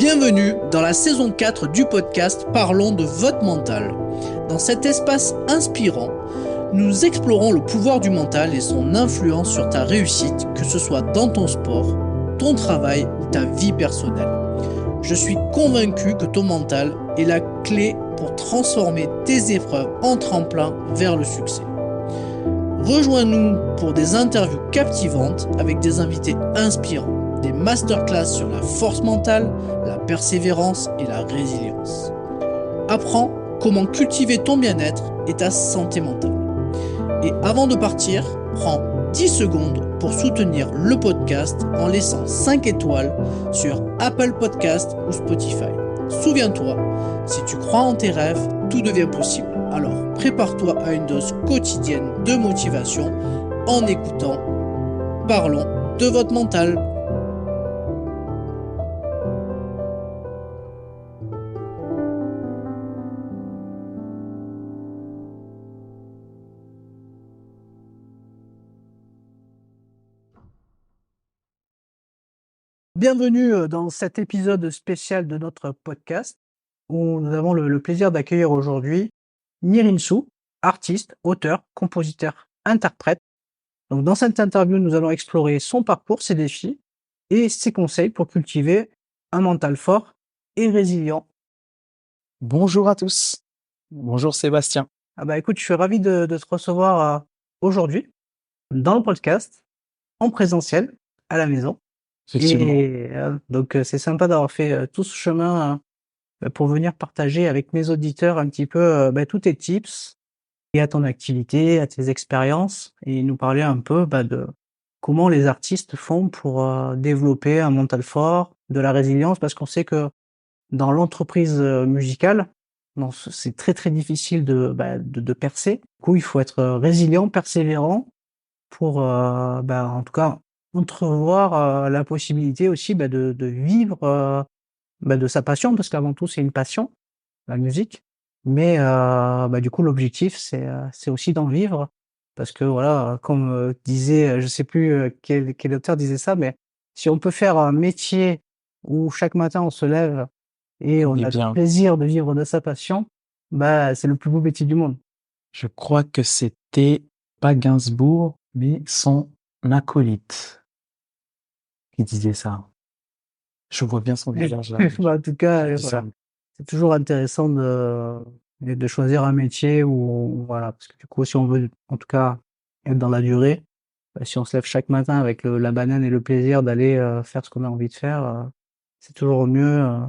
Bienvenue dans la saison 4 du podcast Parlons de votre mental. Dans cet espace inspirant, nous explorons le pouvoir du mental et son influence sur ta réussite, que ce soit dans ton sport, ton travail ou ta vie personnelle. Je suis convaincu que ton mental est la clé pour transformer tes épreuves en tremplin vers le succès. Rejoins-nous pour des interviews captivantes avec des invités inspirants, des masterclass sur la force mentale, la persévérance et la résilience. Apprends comment cultiver ton bien-être et ta santé mentale. Et avant de partir, prends 10 secondes pour soutenir le podcast en laissant 5 étoiles sur Apple Podcast ou Spotify. Souviens-toi, si tu crois en tes rêves, tout devient possible. Alors prépare-toi à une dose quotidienne de motivation en écoutant Parlons de votre mental. Bienvenue dans cet épisode spécial de notre podcast où nous avons le plaisir d'accueillir aujourd'hui Nirinsu, artiste, auteur, compositeur, interprète. Donc dans cette interview, nous allons explorer son parcours, ses défis et ses conseils pour cultiver un mental fort et résilient. Bonjour à tous. Bonjour Sébastien. Écoute, je suis ravi de te recevoir aujourd'hui dans le podcast, en présentiel, à la maison. Effectivement. Et donc c'est sympa d'avoir fait tout ce chemin pour venir partager avec mes auditeurs un petit peu tous tes tips et à ton activité, à tes expériences, et nous parler un peu de comment les artistes font pour développer un mental fort, de la résilience, parce qu'on sait que dans l'entreprise musicale, c'est très très difficile de percer. Du coup, il faut être résilient, persévérant pour en tout cas entrevoir la possibilité aussi de vivre de sa passion, parce qu'avant tout c'est une passion, la musique. Mais du coup l'objectif c'est aussi d'en vivre, parce que voilà, comme disait, je sais plus quel auteur disait ça, mais si on peut faire un métier où chaque matin on se lève et on Eh a le bien, plaisir de vivre de sa passion, c'est le plus beau métier du monde. je crois que c'était pas Gainsbourg, mais son acolyte qui disait ça. Je vois bien son visage là. En tout cas, Qui dit voilà. ça. C'est toujours intéressant de choisir un métier où, voilà, parce que du coup, si on veut, en tout cas, être dans la durée, si on se lève chaque matin avec la banane et le plaisir d'aller faire ce qu'on a envie de faire, c'est toujours mieux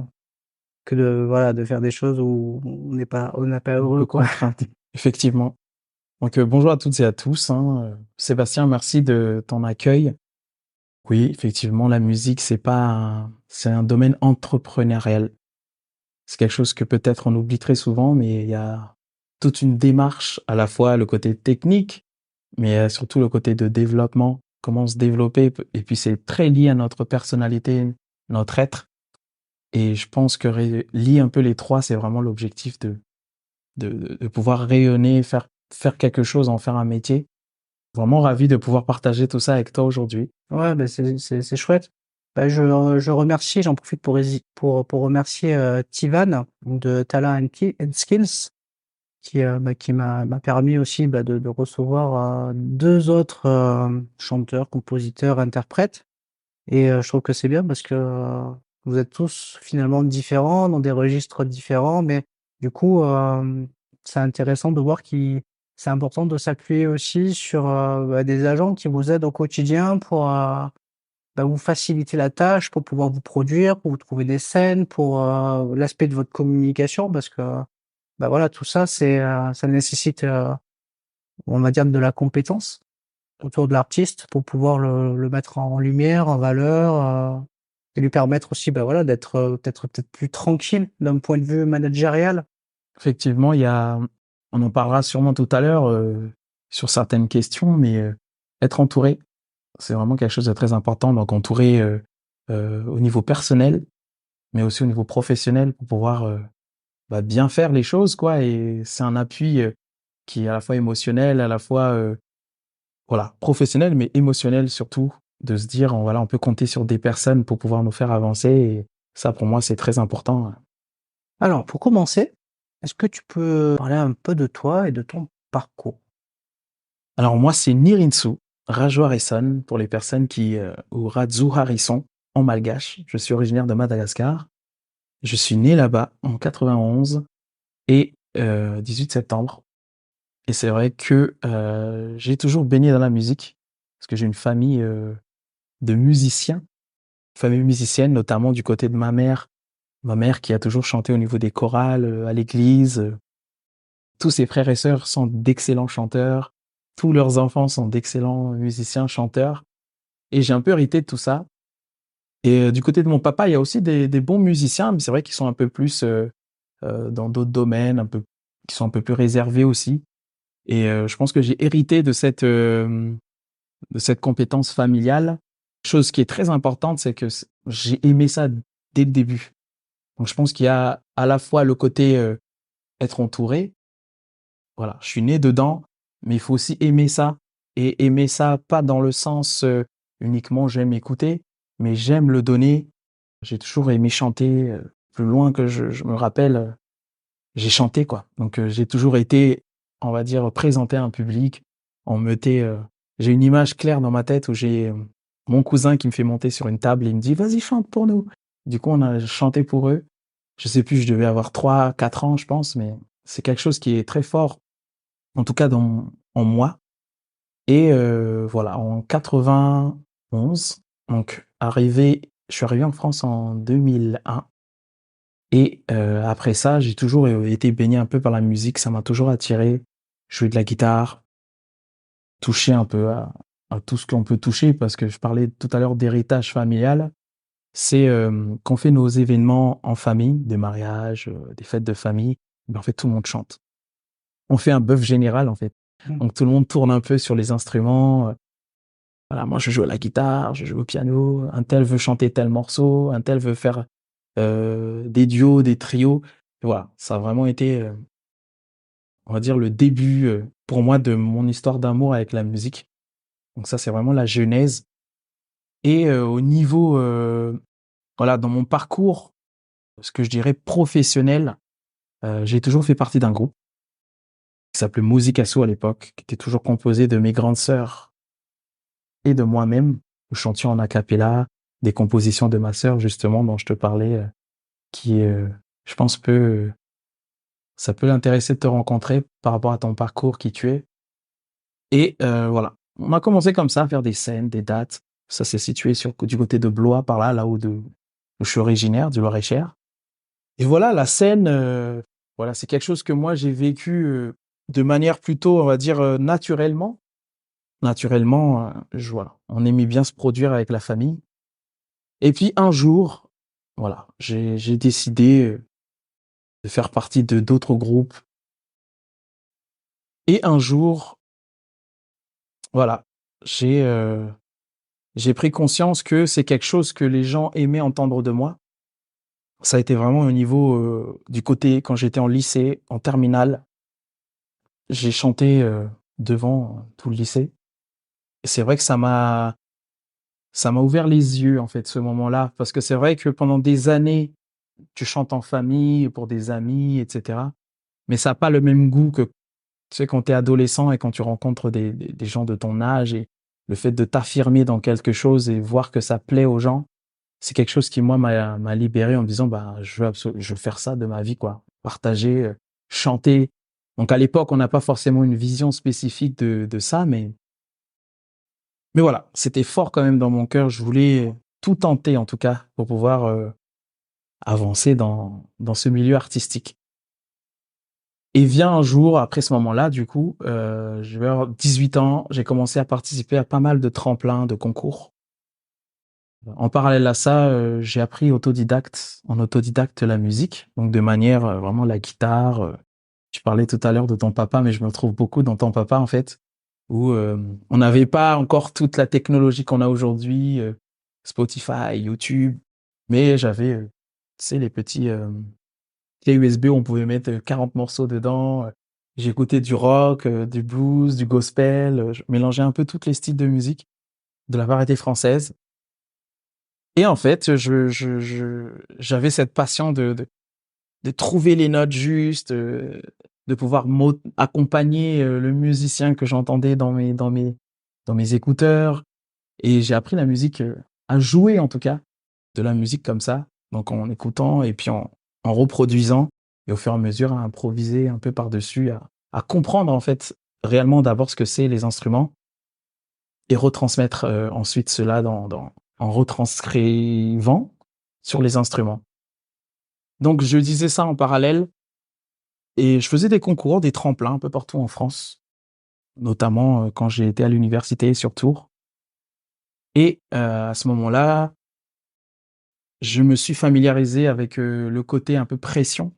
que de faire des choses où on n'est pas Un heureux, peu quoi. contrainte. Effectivement. Donc bonjour à toutes et à tous. Sébastien, merci de ton accueil. Oui, effectivement, la musique, c'est un domaine entrepreneurial. C'est quelque chose que peut-être on oublie très souvent, mais il y a toute une démarche, à la fois le côté technique, mais surtout le côté de développement, comment se développer. Et puis c'est très lié à notre personnalité, notre être. Et je pense que lier un peu les trois, c'est vraiment l'objectif de pouvoir rayonner, faire quelque chose, en faire un métier. Vraiment ravi de pouvoir partager tout ça avec toi aujourd'hui. Ouais, c'est chouette. Je remercie, j'en profite pour remercier Tivan de Talent and Skills qui m'a permis aussi de recevoir 2 autres chanteurs, compositeurs, interprètes. Et je trouve que c'est bien parce que vous êtes tous finalement différents, dans des registres différents, mais du coup, c'est intéressant de voir c'est important de s'appuyer aussi sur des agents qui vous aident au quotidien pour vous faciliter la tâche, pour pouvoir vous produire, pour vous trouver des scènes, pour l'aspect de votre communication, parce que voilà, tout ça, ça nécessite, on va dire, de la compétence autour de l'artiste pour pouvoir le mettre en lumière, en valeur, et lui permettre aussi, d'être peut-être plus tranquille d'un point de vue managérial. Effectivement, on en parlera sûrement tout à l'heure sur certaines questions, mais être entouré, c'est vraiment quelque chose de très important. Donc entouré au niveau personnel, mais aussi au niveau professionnel pour pouvoir bien faire les choses, quoi. Et c'est un appui qui est à la fois émotionnel, à la fois professionnel, mais émotionnel surtout, de se dire voilà, on peut compter sur des personnes pour pouvoir nous faire avancer. Ça, pour moi, c'est très important. Alors, pour commencer, est-ce que tu peux parler un peu de toi et de ton parcours? Alors moi, c'est Nirinsu Rajwaresan pour les personnes ou Radzu Harrison en malgache. Je suis originaire de Madagascar. Je suis né là-bas en 91 et 18 septembre. Et c'est vrai que j'ai toujours baigné dans la musique parce que j'ai une famille de musiciens, une famille musicienne, notamment du côté de ma mère. Ma mère qui a toujours chanté au niveau des chorales à l'église. Tous ses frères et sœurs sont d'excellents chanteurs. Tous leurs enfants sont d'excellents musiciens, chanteurs. Et j'ai un peu hérité de tout ça. Et du côté de mon papa, il y a aussi des bons musiciens, mais c'est vrai qu'ils sont un peu plus dans d'autres domaines, qui sont un peu plus réservés aussi. Et je pense que j'ai hérité de cette compétence familiale. Chose qui est très importante, c'est que j'ai aimé ça dès le début. Donc je pense qu'il y a à la fois le côté être entouré. Voilà, je suis né dedans, mais il faut aussi aimer ça. Et aimer ça, pas dans le sens uniquement j'aime écouter, mais j'aime le donner. J'ai toujours aimé chanter, plus loin que je me rappelle, j'ai chanté quoi. Donc j'ai toujours été, on va dire, présenté à un public. On mettait, j'ai une image claire dans ma tête où j'ai mon cousin qui me fait monter sur une table et il me dit vas-y chante pour nous. Du coup on a chanté pour eux. Je sais plus, je devais avoir 3, 4 ans je pense, mais c'est quelque chose qui est très fort, en tout cas en moi. Et voilà, en 91, donc je suis arrivé en France en 2001. Et après ça, j'ai toujours été baigné un peu par la musique, ça m'a toujours attiré. Jouer de la guitare, toucher un peu à tout ce qu'on peut toucher, parce que je parlais tout à l'heure d'héritage familial. C'est qu'on fait nos événements en famille, des mariages, des fêtes de famille, ben en fait tout le monde chante. On fait un bœuf général en fait. Donc tout le monde tourne un peu sur les instruments. Voilà, moi je joue à la guitare, je joue au piano, un tel veut chanter tel morceau, un tel veut faire des duos, des trios. Et voilà, ça a vraiment été, on va dire, le début pour moi de mon histoire d'amour avec la musique. Donc ça, c'est vraiment la genèse. Et au niveau, voilà, dans mon parcours, ce que je dirais professionnel, j'ai toujours fait partie d'un groupe qui s'appelait Musicasso à l'époque, qui était toujours composé de mes grandes sœurs et de moi-même. Nous chantions en a cappella, des compositions de ma sœur, justement, dont je te parlais, qui, je pense, ça peut l'intéresser de te rencontrer par rapport à ton parcours, qui tu es. Et voilà, on a commencé comme ça à faire des scènes, des dates. Ça s'est situé du côté de Blois, par là où je suis originaire, du Loir-et-Cher. Et voilà, la scène, voilà, c'est quelque chose que moi j'ai vécu de manière plutôt, on va dire, naturellement. Naturellement, voilà, on aimait bien se produire avec la famille. Et puis un jour, voilà, j'ai décidé de faire partie de d'autres groupes. Et un jour, voilà, j'ai euh, j'ai pris conscience que c'est quelque chose que les gens aimaient entendre de moi. Ça a été vraiment au niveau du côté quand j'étais en lycée, en terminale. J'ai chanté devant tout le lycée. Et c'est vrai que ça m'a ouvert les yeux en fait ce moment-là, parce que c'est vrai que pendant des années, tu chantes en famille pour des amis, etc. Mais ça n'a pas le même goût que tu sais quand tu es adolescent et quand tu rencontres des gens de ton âge, et le fait de t'affirmer dans quelque chose et voir que ça plaît aux gens. C'est quelque chose qui, moi, m'a libéré en me disant, bah, je veux faire ça de ma vie, quoi. Partager, chanter. Donc, à l'époque, on n'a pas forcément une vision spécifique de ça, mais voilà, c'était fort quand même dans mon cœur. Je voulais tout tenter, en tout cas, pour pouvoir avancer dans ce milieu artistique. Et vient un jour, après ce moment-là, du coup, je vais avoir 18 ans, j'ai commencé à participer à pas mal de tremplins, de concours. En parallèle à ça, j'ai appris en autodidacte la musique, donc de manière vraiment la guitare. Tu parlais tout à l'heure de ton papa, mais je me retrouve beaucoup dans ton papa en fait, où on n'avait pas encore toute la technologie qu'on a aujourd'hui, Spotify, YouTube, mais j'avais, tu sais, les petits clés USB où on pouvait mettre 40 morceaux dedans. J'écoutais du rock, du blues, du gospel, je mélangeais un peu tous les styles de musique, de la variété française. Et en fait, j'avais cette passion de trouver les notes justes, de pouvoir accompagner le musicien que j'entendais dans mes écouteurs. Et j'ai appris la musique, à jouer en tout cas, de la musique comme ça. Donc en écoutant et puis en reproduisant et au fur et à mesure à improviser un peu par-dessus, à comprendre en fait réellement d'abord ce que c'est les instruments et retransmettre ensuite cela en retranscrivant sur les instruments. Donc je disais ça en parallèle et je faisais des concours, des tremplins un peu partout en France, notamment quand j'ai été à l'université sur Tours. Et à ce moment-là, je me suis familiarisé avec le côté un peu pression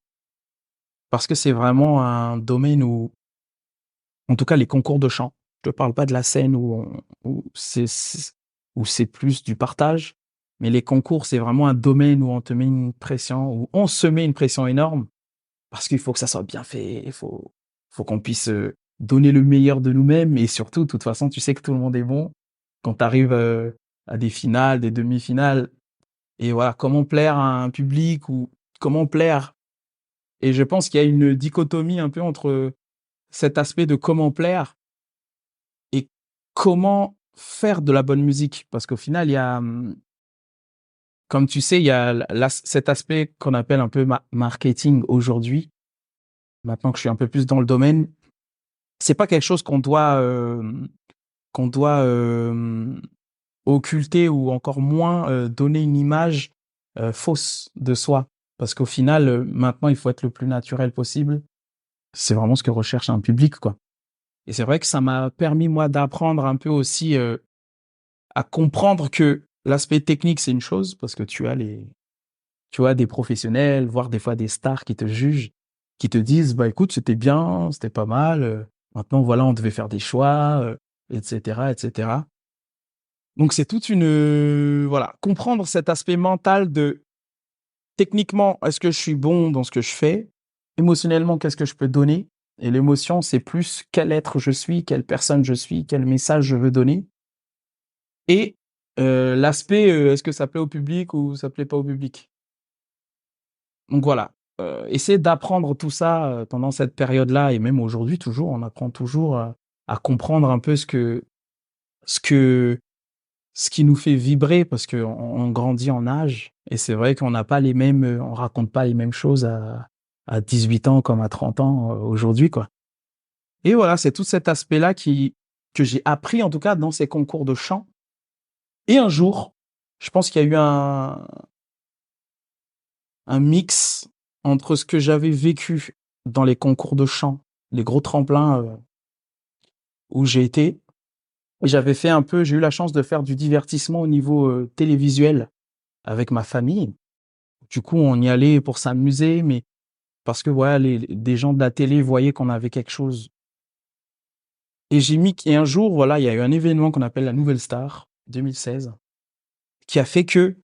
parce que c'est vraiment un domaine où, en tout cas les concours de chant, je te parle pas de la scène où c'est plus du partage, mais les concours, c'est vraiment un domaine où on te met une pression, où on se met une pression énorme parce qu'il faut que ça soit bien fait, faut qu'on puisse donner le meilleur de nous-mêmes et surtout, de toute façon, tu sais que tout le monde est bon quand tu arrives à des finales, des demi-finales et voilà, comment plaire à un public ou comment plaire. Et je pense qu'il y a une dichotomie un peu entre cet aspect de comment plaire et comment faire de la bonne musique. Parce qu'au final, il y a, comme tu sais, il y a cet aspect qu'on appelle un peu marketing aujourd'hui. Maintenant que je suis un peu plus dans le domaine, c'est pas quelque chose qu'on doit occulter ou encore moins donner une image fausse de soi. Parce qu'au final, maintenant, il faut être le plus naturel possible. C'est vraiment ce que recherche un public, quoi. Et c'est vrai que ça m'a permis, moi, d'apprendre un peu aussi à comprendre que l'aspect technique, c'est une chose, parce que tu as des professionnels, voire des fois des stars qui te jugent, qui te disent, bah écoute, c'était bien, c'était pas mal, maintenant, voilà, on devait faire des choix, etc., etc. Donc c'est toute une, voilà, comprendre cet aspect mental de techniquement, est-ce que je suis bon dans ce que je fais? Émotionnellement, qu'est-ce que je peux donner? Et l'émotion, c'est plus quel être je suis, quelle personne je suis, quel message je veux donner. Et l'aspect, est-ce que ça plaît au public ou ça plaît pas au public? Donc voilà, essayer d'apprendre tout ça pendant cette période-là et même aujourd'hui toujours, on apprend toujours à comprendre un peu ce que ce qui nous fait vibrer parce qu'on on grandit en âge et c'est vrai qu'on n'a pas les mêmes, on raconte pas les mêmes choses à 18 ans comme à 30 ans aujourd'hui, quoi. Et voilà, c'est tout cet aspect-là que j'ai appris en tout cas dans ces concours de chant. Et un jour, je pense qu'il y a eu un mix entre ce que j'avais vécu dans les concours de chant, les gros tremplins où j'ai été. Et j'ai eu la chance de faire du divertissement au niveau télévisuel avec ma famille. Du coup, on y allait pour s'amuser, mais parce que voilà, des gens de la télé voyaient qu'on avait quelque chose. Et un jour, voilà, il y a eu un événement qu'on appelle la Nouvelle Star 2016, qui a fait que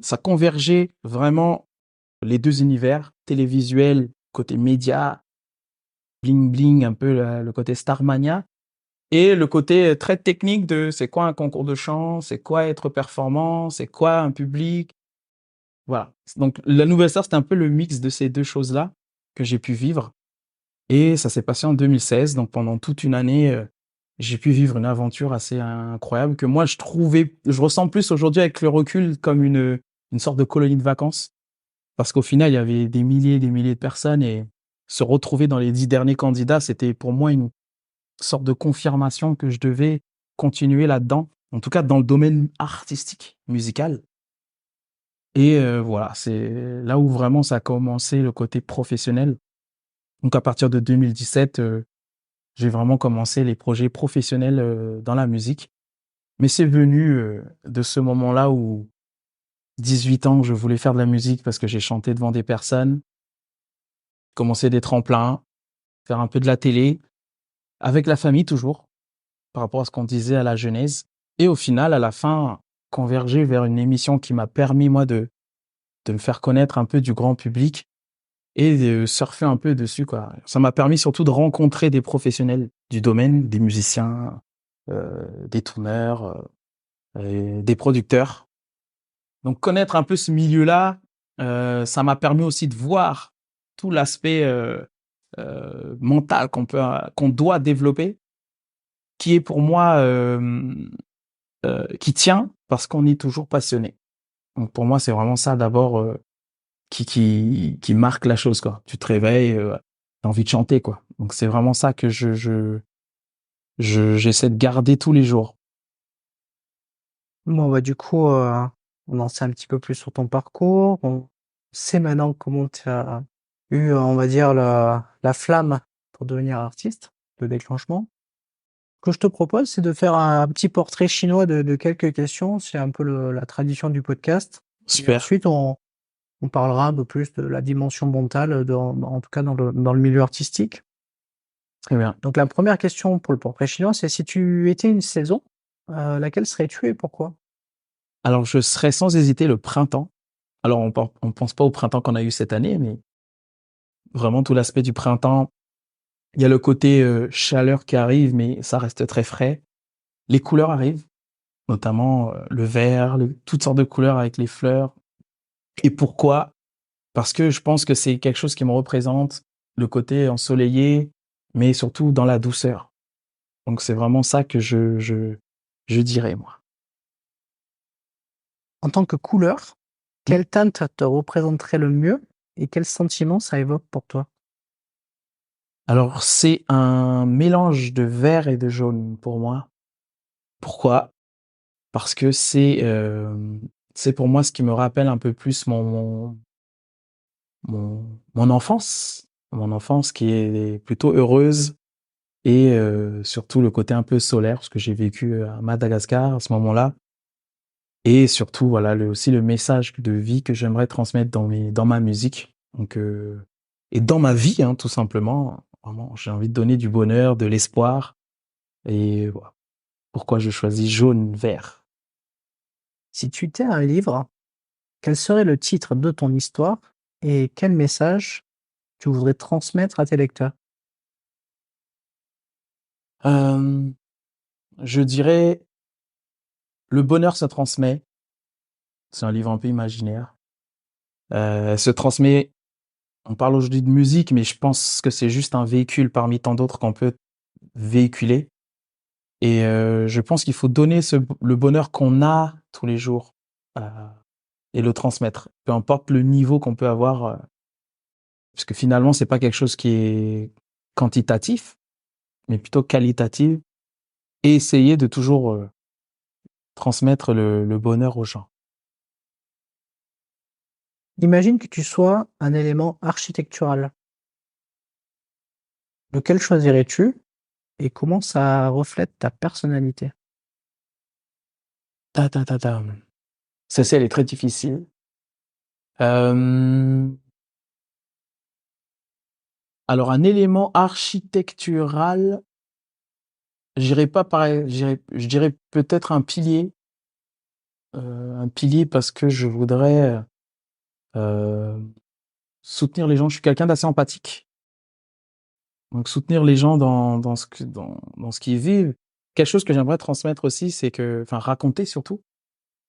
ça convergeait vraiment les deux univers, télévisuel, côté média, bling bling, un peu le côté Starmania, et le côté très technique de c'est quoi un concours de chant, c'est quoi être performant, c'est quoi un public. Voilà. Donc la Nouvelle Star, c'était un peu le mix de ces deux choses-là que j'ai pu vivre. Et ça s'est passé en 2016. Donc pendant toute une année, j'ai pu vivre une aventure assez incroyable que moi je ressens plus aujourd'hui avec le recul comme une sorte de colonie de vacances. Parce qu'au final, il y avait des milliers de personnes et se retrouver dans les 10 derniers candidats, c'était pour moi une sorte de confirmation que je devais continuer là-dedans. En tout cas, dans le domaine artistique, musical. Et voilà, c'est là où vraiment ça a commencé le côté professionnel. Donc à partir de 2017, j'ai vraiment commencé les projets professionnels dans la musique. Mais c'est venu de ce moment-là où 18 ans, je voulais faire de la musique parce que j'ai chanté devant des personnes, commencer des tremplins, faire un peu de la télé, avec la famille toujours, par rapport à ce qu'on disait à la genèse. Et au final, à la fin, converger vers une émission qui m'a permis, moi, de me faire connaître un peu du grand public et de surfer un peu dessus, quoi. Ça m'a permis surtout de rencontrer des professionnels du domaine, des musiciens, des tourneurs, des producteurs. Donc connaître un peu ce milieu-là, ça m'a permis aussi de voir tout l'aspect, mental qu'on doit développer, qui est pour moi, qui tient parce qu'on est toujours passionné. Donc pour moi, c'est vraiment ça d'abord, qui marque la chose, quoi. Tu te réveilles, tu envie de chanter, quoi. Donc c'est vraiment ça que j'essaie de garder tous les jours. Bon, bah, du coup, on en sait un petit peu plus sur ton parcours. On sait maintenant comment tu as eu, on va dire, la flamme pour devenir artiste, le déclenchement. Ce que je te propose, c'est de faire un petit portrait chinois de quelques questions. C'est un peu la tradition du podcast. Et Super, ensuite, on parlera un peu plus de la dimension mentale, en tout cas dans le milieu artistique. très bien. Donc, la première question pour le portrait chinois, c'est si tu étais une saison, laquelle serais-tu et pourquoi? Alors je serais sans hésiter le printemps. Alors on pense pas au printemps qu'on a eu cette année, mais vraiment tout l'aspect du printemps. Il y a le côté, chaleur qui arrive, mais ça reste très frais. Les couleurs arrivent, notamment, le vert, toutes sortes de couleurs avec les fleurs. Et pourquoi? Parce que je pense que c'est quelque chose qui me représente, le côté ensoleillé, mais surtout dans la douceur. Donc c'est vraiment ça que je dirais, moi. En tant que couleur, Mmh. quelle teinte te représenterait le mieux et quel sentiment ça évoque pour toi? Alors c'est un mélange de vert et de jaune pour moi. Pourquoi? Parce que c'est pour moi ce qui me rappelle un peu plus mon enfance. Mon enfance qui est plutôt heureuse et surtout le côté un peu solaire, parce que j'ai vécu à Madagascar à ce moment-là. Et surtout, voilà, aussi le message de vie que j'aimerais transmettre dans ma musique. Donc, et dans ma vie, hein, tout simplement. Vraiment, j'ai envie de donner du bonheur, de l'espoir. Et voilà. Pourquoi je choisis jaune, vert. Si tu étais un livre, quel serait le titre de ton histoire et quel message tu voudrais transmettre à tes lecteurs? Euh, je dirais, le bonheur se transmet. C'est un livre un peu imaginaire. Se transmet. On parle aujourd'hui de musique, mais je pense que c'est juste un véhicule parmi tant d'autres qu'on peut véhiculer. Et je pense qu'il faut donner le bonheur qu'on a tous les jours euh, et le transmettre, peu importe le niveau qu'on peut avoir, parce que finalement c'est pas quelque chose qui est quantitatif, mais plutôt qualitatif, et essayer de toujours transmettre le bonheur aux gens. Imagine que tu sois un élément architectural. Lequel choisirais-tu et comment ça reflète ta personnalité? Ta ta ta ta. Celle-ci elle est très difficile. Euh, alors un élément architectural, j'irais pas pareil, je dirais peut-être un pilier parce que je voudrais soutenir les gens. Je suis quelqu'un d'assez empathique, donc soutenir les gens dans ce qu'ils vivent. Quelque chose que j'aimerais transmettre aussi, c'est que, enfin, raconter surtout.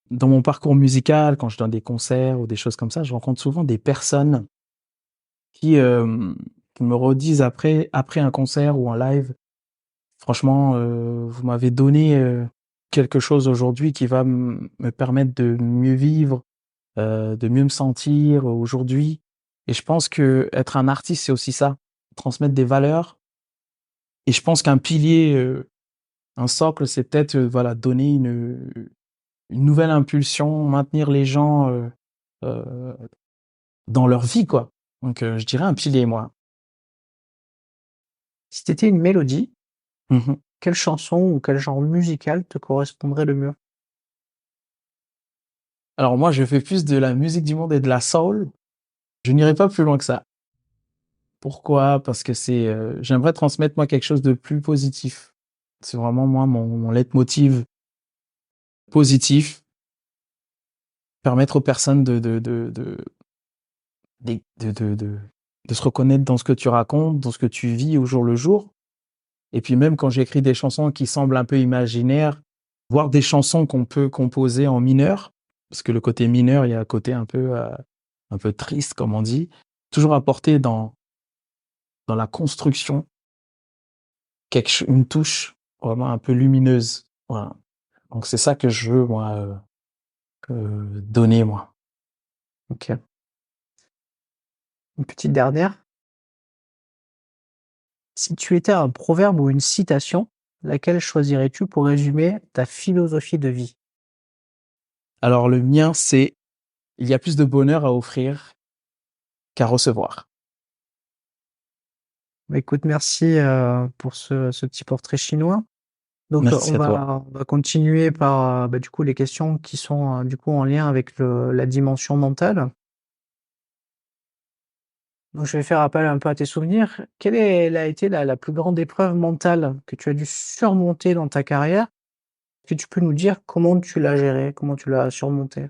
Dans mon parcours musical, quand je donne des concerts ou des choses comme ça, je rencontre souvent des personnes qui, qui me redisent après un concert ou un live, franchement, vous m'avez donné quelque chose aujourd'hui qui va me permettre de mieux vivre, de mieux me sentir aujourd'hui. Et je pense que être un artiste, c'est aussi ça, transmettre des valeurs. Et je pense qu'un pilier, un socle, c'est peut-être voilà, donner une nouvelle impulsion, maintenir les gens euh, dans leur vie, quoi. Donc je dirais un pilier, moi. Si tu étais une mélodie, Mhm. quelle chanson ou quel genre musical te correspondrait le mieux? Alors moi, je fais plus de la musique du monde et de la soul. Je n'irai pas plus loin que ça. Pourquoi? Parce que j'aimerais transmettre moi quelque chose de plus positif. C'est vraiment moi mon leitmotiv positif, permettre aux personnes des- de se reconnaître dans ce que tu racontes, dans ce que tu vis au jour le jour. Et puis même quand j'écris des chansons qui semblent un peu imaginaires, voire des chansons qu'on peut composer en mineur, parce que le côté mineur, il y a un côté un peu triste, comme on dit, toujours apporter dans la construction une touche vraiment un peu lumineuse. Voilà. Donc c'est ça que je veux, moi, donner, moi. Ok. Une petite dernière. Si tu étais un proverbe ou une citation, laquelle choisirais-tu pour résumer ta philosophie de vie? Alors le mien, c'est: il y a plus de bonheur à offrir qu'à recevoir. Bah, écoute, merci pour ce petit portrait chinois. Donc, Merci à toi. on va continuer par bah, du coup les questions qui sont du coup en lien avec la dimension mentale. Donc, je vais faire appel un peu à tes souvenirs. A été la plus grande épreuve mentale que tu as dû surmonter dans ta carrière? Est-ce que tu peux nous dire comment tu l'as gérée, comment tu l'as surmontée?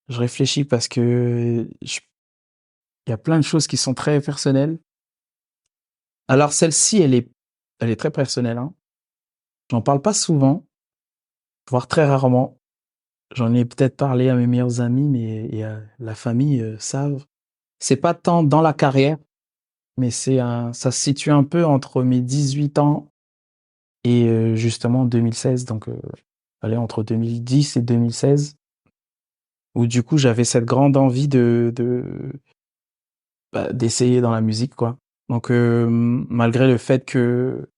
Je réfléchis parce que il y a plein de choses qui sont très personnelles. Alors celle-ci, elle est très personnelle, hein. J'en parle pas souvent, voire très rarement. J'en ai peut-être parlé à mes meilleurs amis, mais la famille savent. C'est pas tant dans la carrière, mais ça se situe un peu entre mes 18 ans et justement 2016, donc allez, entre 2010 et 2016, où du coup j'avais cette grande envie d'essayer dans la musique, quoi. Donc malgré le fait que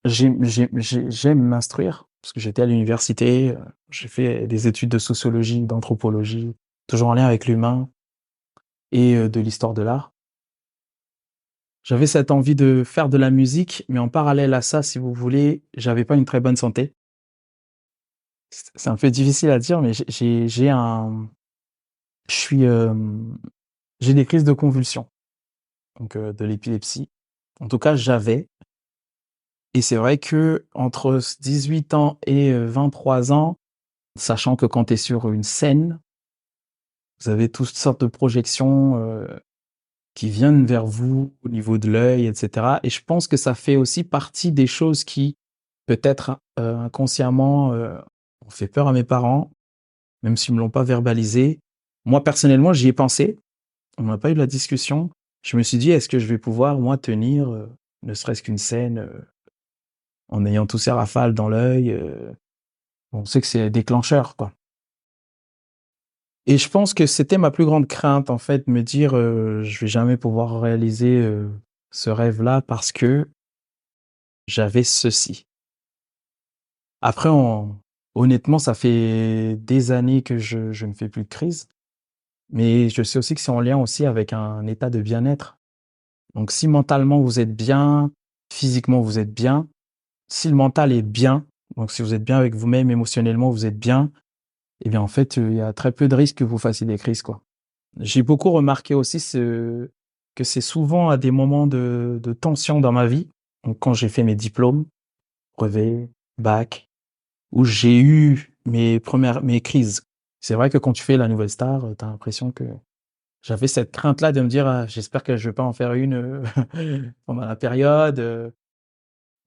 j'aime m'instruire, parce que j'étais à l'université, j'ai fait des études de sociologie, d'anthropologie, toujours en lien avec l'humain et de l'histoire de l'art. J'avais cette envie de faire de la musique, mais en parallèle à ça, si vous voulez, j'avais pas une très bonne santé. C'est un peu difficile à dire, mais je suis, j'ai des crises de convulsions, donc de l'épilepsie. En tout cas, j'avais. Et c'est vrai que entre 18 ans et 23 ans, sachant que quand tu es sur une scène, vous avez toutes sortes de projections qui viennent vers vous au niveau de l'œil, etc. Et je pense que ça fait aussi partie des choses qui, peut-être inconsciemment, ont fait peur à mes parents, même s'ils me l'ont pas verbalisé. Moi, personnellement, j'y ai pensé. On n'a pas eu la discussion. Je me suis dit, est-ce que je vais pouvoir, moi, tenir ne serait-ce qu'une scène en ayant tous ces rafales dans l'œil on sait que c'est déclencheur, quoi. Et je pense que c'était ma plus grande crainte, en fait, me dire, je vais jamais pouvoir réaliser ce rêve-là parce que j'avais ceci. Après, honnêtement, ça fait des années que je ne fais plus de crise, mais je sais aussi que c'est en lien aussi avec un état de bien-être. Donc, si mentalement vous êtes bien, physiquement vous êtes bien, si le mental est bien, donc si vous êtes bien avec vous-même, émotionnellement vous êtes bien, eh bien en fait, il y a très peu de risques que vous fassiez des crises, quoi. J'ai beaucoup remarqué aussi que c'est souvent à des moments de tension dans ma vie, donc quand j'ai fait mes diplômes, brevets, bac, où j'ai eu mes crises. C'est vrai que quand tu fais la nouvelle star, tu as l'impression que j'avais cette crainte-là de me dire: «Ah, j'espère que je vais pas en faire une pendant la période»,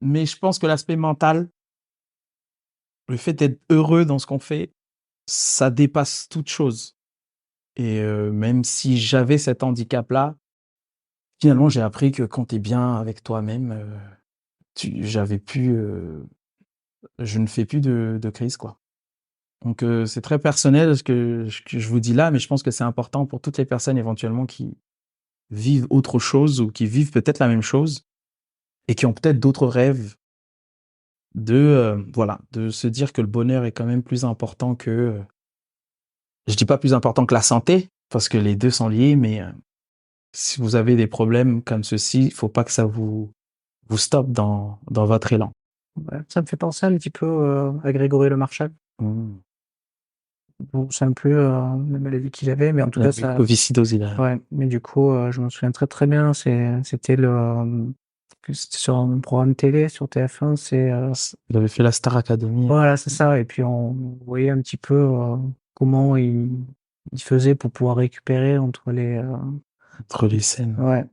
mais je pense que l'aspect mental, le fait d'être heureux dans ce qu'on fait, ça dépasse toute chose et même si j'avais cet handicap-là, finalement, j'ai appris que quand tu es bien avec toi-même, j'avais plus, je ne fais plus de crise, quoi. Donc c'est très personnel ce que je vous dis là, mais je pense que c'est important pour toutes les personnes éventuellement qui vivent autre chose ou qui vivent peut-être la même chose et qui ont peut-être d'autres rêves voilà, de se dire que le bonheur est quand même plus important que, je dis pas plus important que la santé, parce que les 2 sont liés, mais si vous avez des problèmes comme ceux-ci, il faut pas que ça vous stoppe dans votre élan. Ouais, ça me fait penser un petit peu à Grégory Le Marchal. Mmh. Bon, c'est un peu la maladie qu'il avait, mais en tout La cas, ça. mucoviscidose, il a Ouais, mais du coup, je me souviens très très bien. C'était c'était sur un programme télé sur TF1. il avait fait la Star Academy, Voilà, c'est ça. Et puis on voyait un petit peu comment il faisait pour pouvoir récupérer entre les. entre les scènes. Ouais.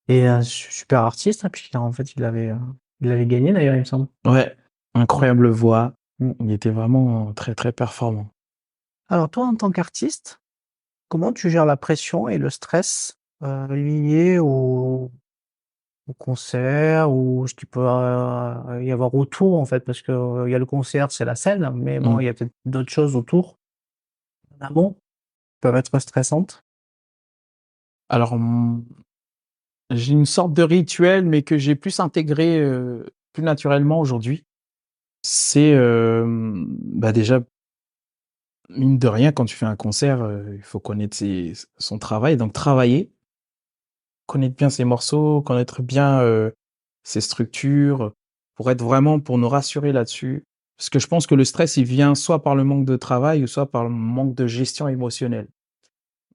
Et super artiste, hein, puis en fait, il avait gagné d'ailleurs, il me semble. Ouais, incroyable voix. Il était vraiment très, très performant. Alors toi, en tant qu'artiste, comment tu gères la pression et le stress, liés au concert ou ce qu'il peut, y avoir autour, en fait? Parce que, il y a le concert, c'est la scène, mais bon, Mmh. il y a peut-être d'autres choses autour, en amont, qui peuvent être stressantes. Alors, j'ai une sorte de rituel, mais que j'ai plus intégré, plus naturellement aujourd'hui. C'est, bah, déjà, mine de rien, quand tu fais un concert, il faut connaître son travail, donc travailler, connaître bien ses morceaux, connaître bien, ses structures, pour nous rassurer là-dessus. Parce que je pense que le stress, il vient soit par le manque de travail ou soit par le manque de gestion émotionnelle.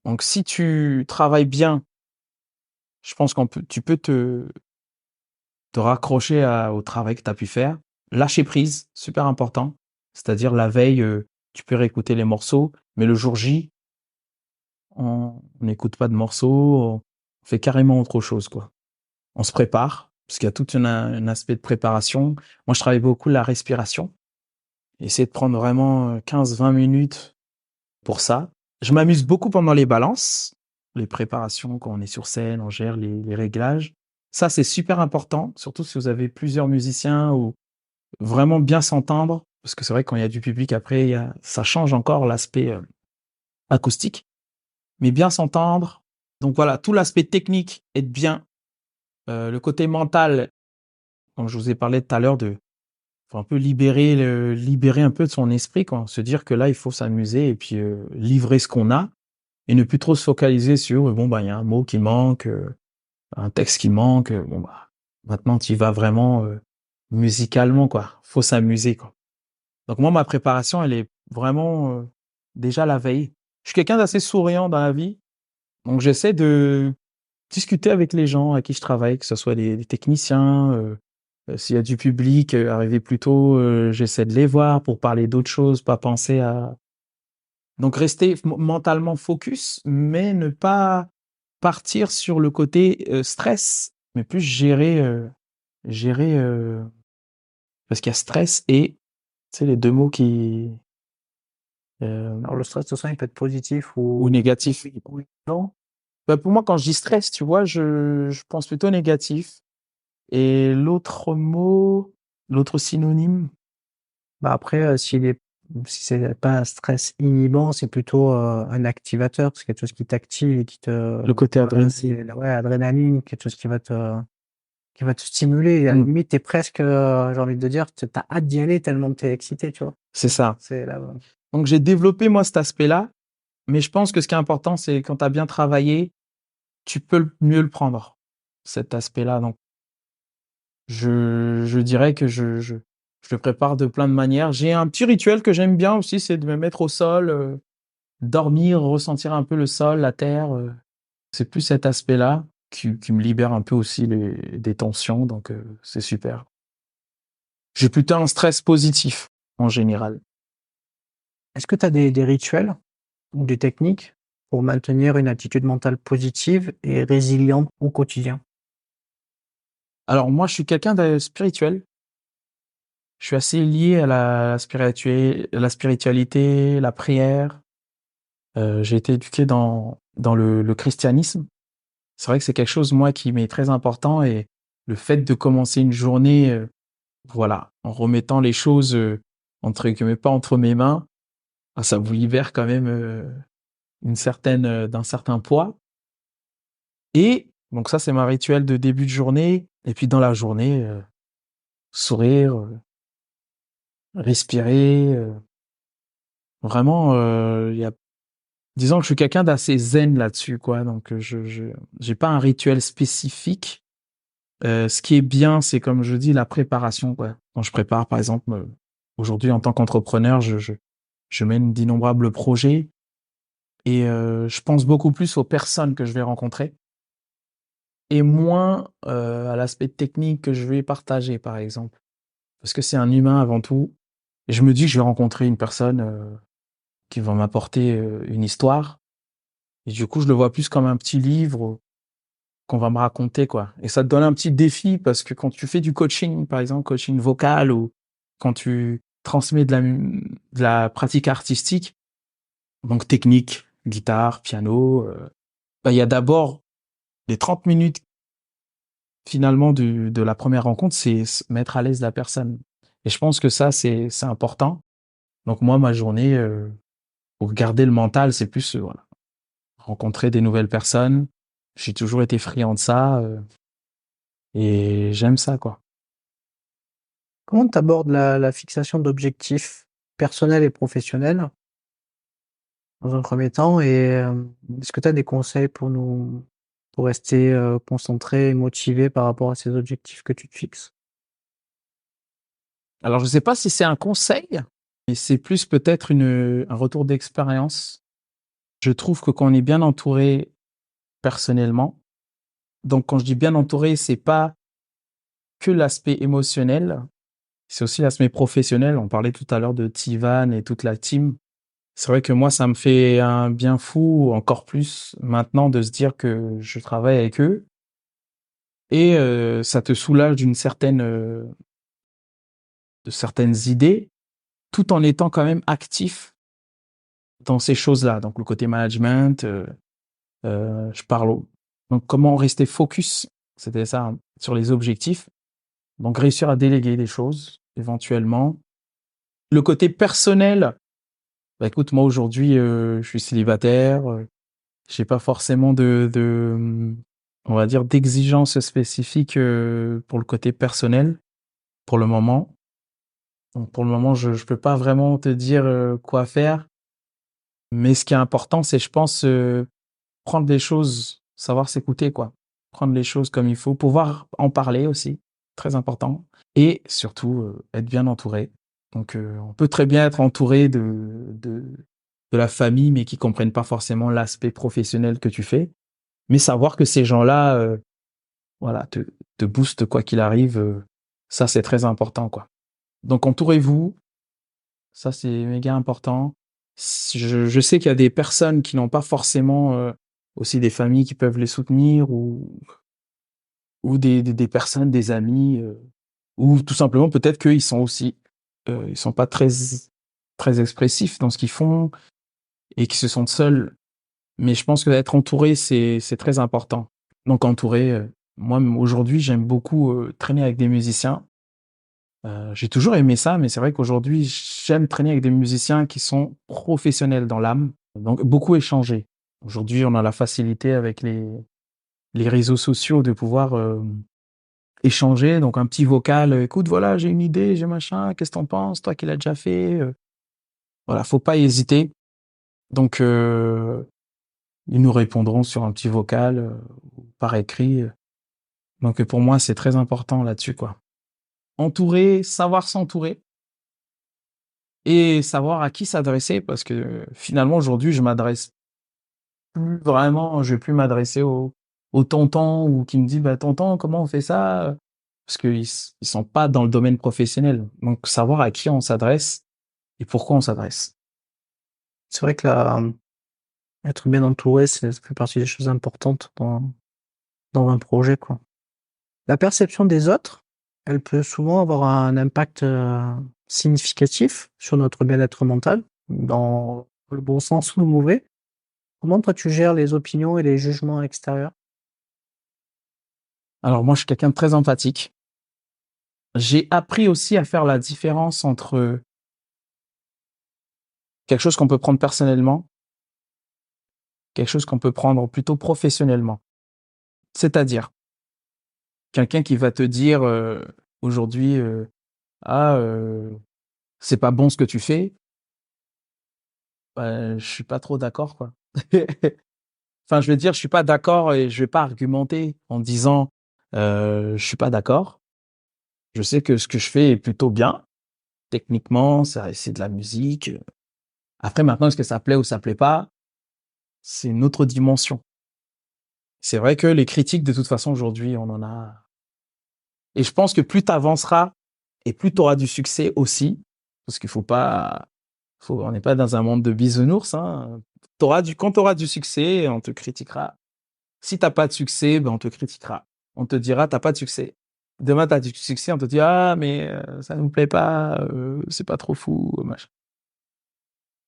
Donc si tu travailles bien, je pense tu peux te raccrocher au travail que tu as pu faire. Lâcher prise, super important. C'est-à-dire la veille, tu peux réécouter les morceaux, mais le jour J, on n'écoute pas de morceaux, on fait carrément autre chose, quoi. On se prépare, parce qu'il y a tout un aspect de préparation. Moi, je travaille beaucoup la respiration. Essayer de prendre vraiment 15-20 minutes pour ça. Je m'amuse beaucoup pendant les balances, les préparations, quand on est sur scène, on gère les réglages. Ça, c'est super important, surtout si vous avez plusieurs musiciens ou vraiment bien s'entendre, parce que c'est vrai que quand il y a du public, après, ça change encore l'aspect acoustique, mais bien s'entendre. Donc voilà, tout l'aspect technique, être bien. Le côté mental, comme je vous ai parlé tout à l'heure, faut un peu libérer un peu de son esprit, quoi. Se dire que là, il faut s'amuser et puis livrer ce qu'on a et ne plus trop se focaliser sur bon bah il y a un mot qui manque, un texte qui manque. Bon bah maintenant tu y vas vraiment musicalement, quoi. Faut s'amuser, quoi. Donc moi ma préparation elle est vraiment déjà la veille. Je suis quelqu'un d'assez souriant dans la vie, donc j'essaie de discuter avec les gens à qui je travaille, que ce soit des techniciens. S'il y a du public, arriver plus tôt, j'essaie de les voir pour parler d'autres choses, pas penser à... Donc rester mentalement focus, mais ne pas partir sur le côté stress, mais plus gérer parce qu'il y a stress et tu sais les deux mots qui Alors le stress, de toute façon, il peut être positif ou négatif. ou non. Bah, pour moi, quand je dis stress, tu vois, je pense plutôt négatif. Et l'autre synonyme, Bah, après, si c'est pas un stress inhibant, c'est plutôt, un activateur. C'est quelque chose qui t'active et qui te le côté voilà, adrénaline. c'est ouais, adrénaline, quelque chose qui va te stimuler et à la Mm, limite, tu presque, j'ai envie de dire, tu as hâte d'y aller tellement tu es excité, tu vois? c'est ça. C'est là Donc j'ai développé moi cet aspect-là, mais je pense que ce qui est important, c'est quand tu as bien travaillé, tu peux mieux le prendre, cet aspect-là. Donc je dirais que je le prépare de plein de manières. J'ai un petit rituel que j'aime bien aussi, c'est de me mettre au sol, dormir, ressentir un peu le sol, la terre. C'est plus cet aspect-là qui me libère un peu aussi des tensions, donc c'est super. J'ai plutôt un stress positif en général. est-ce que tu as des rituels ou des techniques pour maintenir une attitude mentale positive et résiliente au quotidien? Alors moi, je suis quelqu'un de spirituel. Je suis assez lié à la spiritualité, la prière. J'ai été éduqué dans le christianisme. C'est vrai que c'est quelque chose, moi, qui m'est très important et le fait de commencer une journée, voilà, en remettant les choses, entre guillemets, pas entre mes mains, ah, ça vous libère quand même d'un certain poids. Et donc ça, c'est ma rituel de début de journée. Et puis dans la journée, sourire, respirer. Vraiment, disons que je suis quelqu'un d'assez zen là-dessus, quoi. Donc j'ai pas un rituel spécifique. Ce qui est bien, c'est comme je dis, la préparation, quoi. Quand je prépare, par exemple, aujourd'hui en tant qu'entrepreneur, je mène d'innombrables projets et je pense beaucoup plus aux personnes que je vais rencontrer et moins à l'aspect technique que je vais partager, par exemple. Parce que c'est un humain avant tout. Et je me dis que je vais rencontrer une personne qui va m'apporter une histoire. Et du coup, je le vois plus comme un petit livre qu'on va me raconter, quoi. Et ça te donne un petit défi parce que quand tu fais du coaching, par exemple, coaching vocal ou quand tu transmet de la pratique artistique, donc technique, guitare, piano, il y a d'abord les 30 minutes finalement de la première rencontre, c'est mettre à l'aise la personne. Et je pense que ça, c'est important. Donc moi, ma journée, pour garder le mental, c'est plus voilà, rencontrer des nouvelles personnes. J'ai toujours été friand de ça et j'aime ça, quoi. Comment tu abordes la fixation d'objectifs personnels et professionnels dans un premier temps et est-ce que tu as des conseils pour rester, concentré et motivé par rapport à ces objectifs que tu te fixes? Alors, je sais pas si c'est un conseil, mais c'est plus peut-être un retour d'expérience. Je trouve que quand on est bien entouré personnellement, donc quand je dis bien entouré, c'est pas que l'aspect émotionnel, c'est aussi l'aspect professionnel. On parlait tout à l'heure de Tivan et toute la team. C'est vrai que moi, ça me fait un bien fou, encore plus maintenant, de se dire que je travaille avec eux et ça te soulage de certaines idées, tout en étant quand même actif dans ces choses-là. Donc le côté management, je parle. Donc comment rester focus, c'était ça, hein, sur les objectifs. Donc réussir à déléguer des choses éventuellement. Le côté personnel, bah écoute, moi aujourd'hui, je suis célibataire. J'ai pas forcément on va dire, d'exigences spécifiques pour le côté personnel pour le moment. Donc pour le moment, je peux pas vraiment te dire quoi faire. Mais ce qui est important, c'est, je pense, prendre les choses, savoir s'écouter, quoi. Prendre les choses comme il faut, pouvoir en parler aussi, très important. Et surtout, être bien entouré. Donc, on peut très bien être entouré de la famille, mais qui comprennent pas forcément l'aspect professionnel que tu fais. Mais savoir que ces gens-là, voilà, te boostent quoi qu'il arrive, ça, c'est très important, quoi. Donc, entourez-vous. Ça, c'est méga important. Je sais qu'il y a des personnes qui n'ont pas forcément aussi des familles qui peuvent les soutenir ou des personnes, des amis, ou tout simplement peut-être qu'ils sont aussi, ils sont pas très expressifs dans ce qu'ils font et qu'ils se sentent seuls. Mais je pense que d'être entouré, c'est très important. Donc entouré, moi aujourd'hui, j'aime beaucoup traîner avec des musiciens. J'ai toujours aimé ça, mais c'est vrai qu'aujourd'hui, j'aime traîner avec des musiciens qui sont professionnels dans l'âme, donc beaucoup échanger. Aujourd'hui, on a la facilité avec les réseaux sociaux de pouvoir échanger, donc un petit vocal, écoute, voilà, j'ai une idée, j'ai machin, qu'est-ce que t'en penses, toi qui l'as déjà fait, voilà, faut pas hésiter. Donc, ils nous répondront sur un petit vocal ou par écrit. Donc, pour moi, c'est très important là-dessus, quoi. Entourer, savoir s'entourer. Et savoir à qui s'adresser parce que finalement aujourd'hui je m'adresse plus vraiment, je vais plus m'adresser au tonton ou qui me dit bah tonton comment on fait ça parce qu'ils sont pas dans le domaine professionnel. Donc savoir à qui on s'adresse et pourquoi on s'adresse. C'est vrai que être bien entouré, ça fait partie des choses importantes dans un projet, quoi. La perception des autres, elle peut souvent avoir un impact, significatif sur notre bien-être mental, dans le bon sens ou le mauvais. Comment toi tu gères les opinions et les jugements extérieurs? Alors moi je suis quelqu'un de très empathique. J'ai appris aussi à faire la différence entre quelque chose qu'on peut prendre personnellement, quelque chose qu'on peut prendre plutôt professionnellement. C'est-à-dire quelqu'un qui va te dire aujourd'hui ah c'est pas bon ce que tu fais, je suis pas trop d'accord quoi. Enfin je veux dire je suis pas d'accord et je vais pas argumenter en disant je suis pas d'accord. Je sais que ce que je fais est plutôt bien techniquement, ça c'est de la musique. Après maintenant est-ce que ça plaît ou ça plaît pas, c'est une autre dimension. C'est vrai que les critiques de toute façon aujourd'hui on en a et je pense que plus tu avanceras et plus tu auras du succès aussi parce qu'il faut pas on n'est pas dans un monde de bisounours, hein. Quand tu auras du succès, on te critiquera. Si t'as pas de succès, ben on te critiquera. On te dira t'as pas de succès. demain, tu as du succès, on te dit: «Ah mais ça nous plaît pas, c'est pas trop fou, machin».